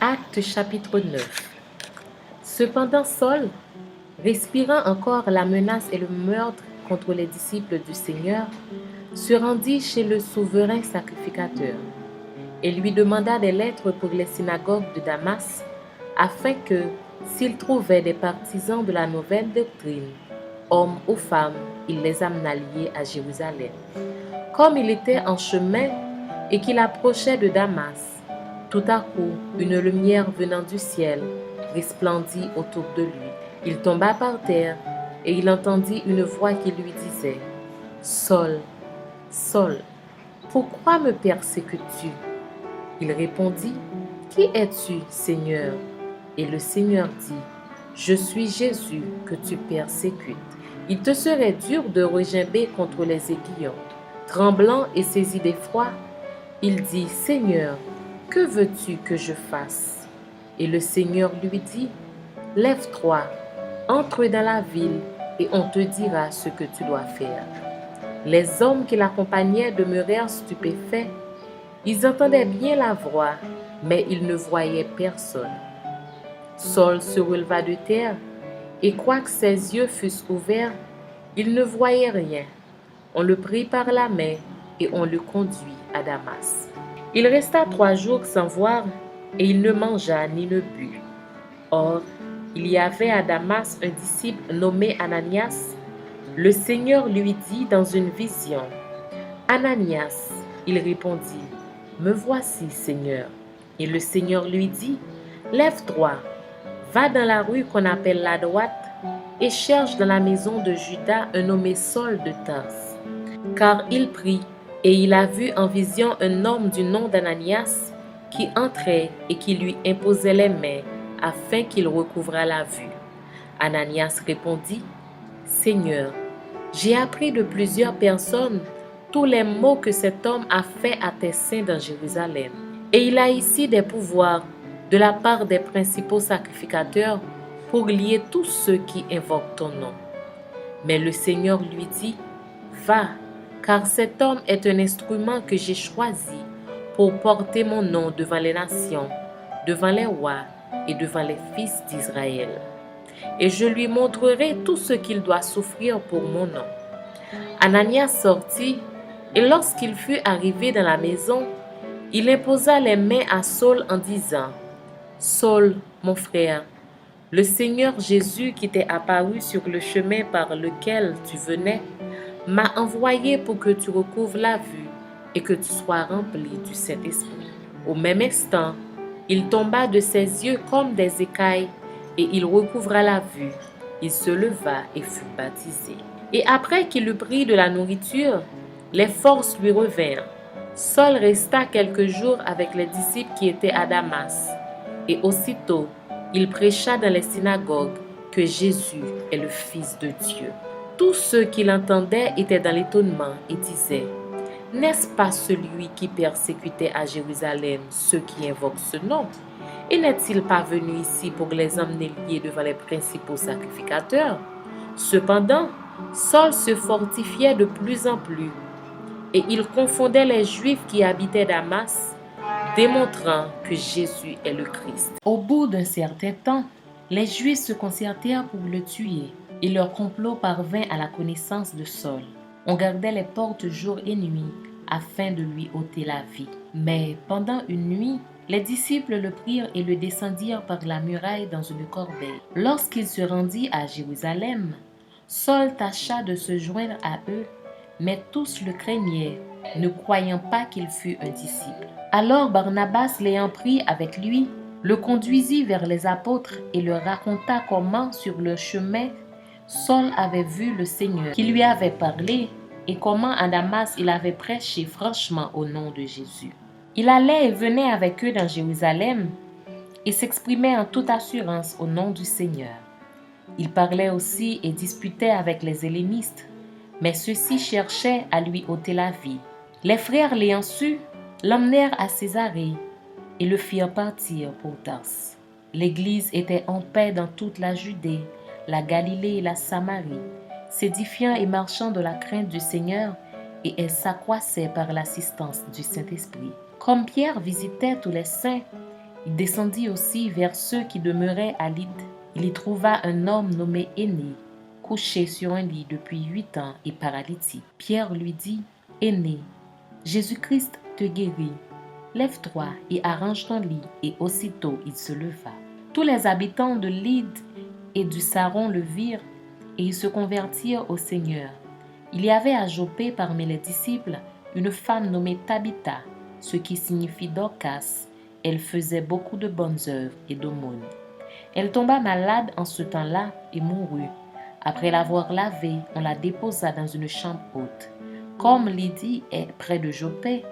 Actes chapitre 9. Cependant Saul, respirant encore la menace et le meurtre contre les disciples du Seigneur, se rendit chez le souverain sacrificateur et lui demanda des lettres pour les synagogues de Damas, afin que, s'il trouvait des partisans de la nouvelle doctrine, hommes ou femmes, il les amenât liés à Jérusalem. Comme il était en chemin et qu'il approchait de Damas, tout à coup, une lumière venant du ciel resplendit autour de lui. Il tomba par terre et il entendit une voix qui lui disait : « Saul, Saul, pourquoi me persécutes-tu ? » Il répondit : « Qui es-tu, Seigneur ? » Et le Seigneur dit : « Je suis Jésus que tu persécutes. Il te serait dur de regimber contre les aiguillons. » Tremblant et saisi d'effroi, il dit : « Seigneur, que veux-tu que je fasse ? » Et le Seigneur lui dit : « Lève-toi, entre dans la ville et on te dira ce que tu dois faire. » Les hommes qui l'accompagnaient demeurèrent stupéfaits. Ils entendaient bien la voix, mais ils ne voyaient personne. Saul se releva de terre, et quoique ses yeux fussent ouverts, il ne voyait rien. On le prit par la main et on le conduit à Damas. Il resta 3 jours sans voir, et il ne mangea ni ne but. Or, il y avait à Damas un disciple nommé Ananias. Le Seigneur lui dit dans une vision : « Ananias. » Il répondit : « Me voici, Seigneur. » Et le Seigneur lui dit : « Lève-toi, va dans la rue qu'on appelle la droite, et cherche dans la maison de Judas un nommé Saul de Tarse. Car il prie, et il a vu en vision un homme du nom d'Ananias qui entrait et qui lui imposait les mains afin qu'il recouvrât la vue. » Ananias répondit : « Seigneur, j'ai appris de plusieurs personnes tous les maux que cet homme a fait à tes saints dans Jérusalem. Et il a ici des pouvoirs de la part des principaux sacrificateurs pour lier tous ceux qui invoquent ton nom. » Mais le Seigneur lui dit : « Va, car cet homme est un instrument que j'ai choisi pour porter mon nom devant les nations, devant les rois et devant les fils d'Israël. Et je lui montrerai tout ce qu'il doit souffrir pour mon nom. » Ananias sortit, et lorsqu'il fut arrivé dans la maison, il imposa les mains à Saul en disant : « Saul, mon frère, le Seigneur Jésus qui t'est apparu sur le chemin par lequel tu venais m'a envoyé pour que tu recouvres la vue et que tu sois rempli du Saint-Esprit. » Au même instant, il tomba de ses yeux comme des écailles et il recouvra la vue. Il se leva et fut baptisé. Et après qu'il eut pris de la nourriture, les forces lui revinrent. Saul resta quelques jours avec les disciples qui étaient à Damas. Et aussitôt, il prêcha dans les synagogues que Jésus est le Fils de Dieu. Tous ceux qui l'entendaient étaient dans l'étonnement et disaient : « N'est-ce pas celui qui persécutait à Jérusalem ceux qui invoquent ce nom ? Et n'est-il pas venu ici pour les emmener liés devant les principaux sacrificateurs ? » Cependant, Saul se fortifiait de plus en plus, et il confondait les Juifs qui habitaient Damas, démontrant que Jésus est le Christ. Au bout d'un certain temps, les Juifs se concertèrent pour le tuer, et leur complot parvint à la connaissance de Saul. On gardait les portes jour et nuit, afin de lui ôter la vie. Mais pendant une nuit, les disciples le prirent et le descendirent par la muraille dans une corbeille. Lorsqu'il se rendit à Jérusalem, Saul tâcha de se joindre à eux, mais tous le craignaient, ne croyant pas qu'il fût un disciple. Alors Barnabas, l'ayant pris avec lui, le conduisit vers les apôtres et leur raconta comment, sur le chemin, Saul avait vu le Seigneur, qui lui avait parlé, et comment à Damas il avait prêché franchement au nom de Jésus. Il allait et venait avec eux dans Jérusalem et s'exprimait en toute assurance au nom du Seigneur. Il parlait aussi et disputait avec les hellénistes, mais ceux-ci cherchaient à lui ôter la vie. Les frères l'ayant su, l'emmenèrent à Césarée et le firent partir pour Tarse. L'Église était en paix dans toute la Judée, la Galilée et la Samarie, s'édifiant et marchant de la crainte du Seigneur, et elle s'accroissait par l'assistance du Saint-Esprit. Comme Pierre visitait tous les saints, Il descendit aussi vers ceux qui demeuraient à Lydde. Il y trouva un homme nommé Aîné, couché sur un lit depuis 8 ans et paralytique. Pierre lui dit, Aîné, Jésus-Christ te guérit. Lève-toi et arrange ton lit. Et aussitôt il se leva. Tous les habitants de Lydde et du Saron le virent et ils se convertirent au Seigneur. Il y avait à Joppé parmi les disciples une femme nommée Tabitha, ce qui signifie Dorcas. Elle faisait beaucoup de bonnes œuvres et d'aumônes. Elle tomba malade en ce temps-là et mourut. Après l'avoir lavée, on la déposa dans une chambre haute. Comme Lydie est près de Joppé,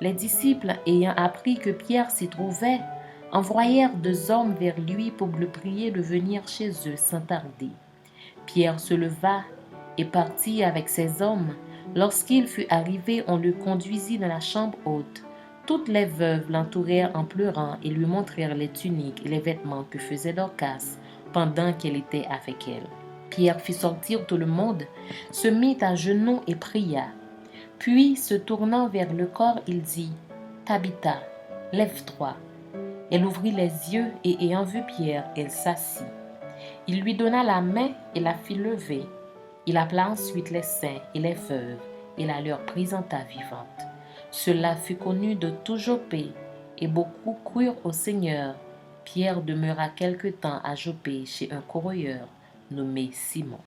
les disciples, ayant appris que Pierre s'y trouvait, envoyèrent 2 hommes vers lui pour le prier de venir chez eux sans tarder. Pierre se leva et partit avec ses hommes. Lorsqu'il fut arrivé, on le conduisit dans la chambre haute. Toutes les veuves l'entourèrent en pleurant et lui montrèrent les tuniques et les vêtements que faisait Dorcas pendant qu'elle était avec elle. Pierre fit sortir tout le monde, se mit à genoux et pria. Puis, se tournant vers le corps, il dit, « Tabitha, lève-toi. » Elle ouvrit les yeux et ayant vu Pierre, elle s'assit. Il lui donna la main et la fit lever. Il appela ensuite les saints et les veuves et la leur présenta vivante. Cela fut connu de tout Joppé, et beaucoup crurent au Seigneur. Pierre demeura quelque temps à Joppé chez un corroyeur nommé Simon.